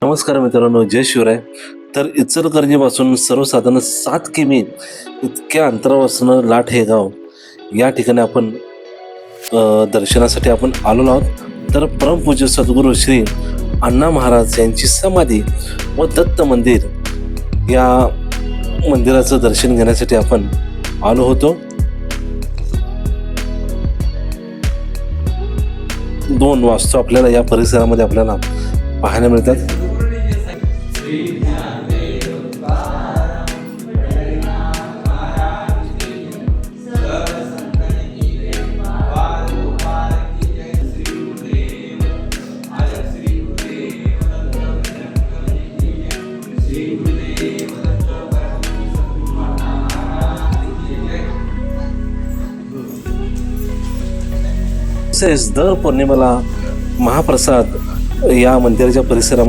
नमस्कार मित्रांनो, जय शिवराय. तर इचलकरंजीपासून सर्वसाधारण 7 किमी इतक्या अंतरावर लाट हे गाव, या ठिकाणी आपण दर्शनासाठी आपण आलेलो आहोत. तर परमपूज्य सद्गुरू श्री अण्णा महाराज यांची समाधी व दत्त मंदिर या मंदिराचं दर्शन घेण्यासाठी आपण आलो होतो. 2 वास्तू आपल्याला या परिसरामध्ये आपल्याला पाहायला मिळतात. तसेच दर पौर्णिमेला महाप्रसाद या मंदिराच्या परिसरामध्ये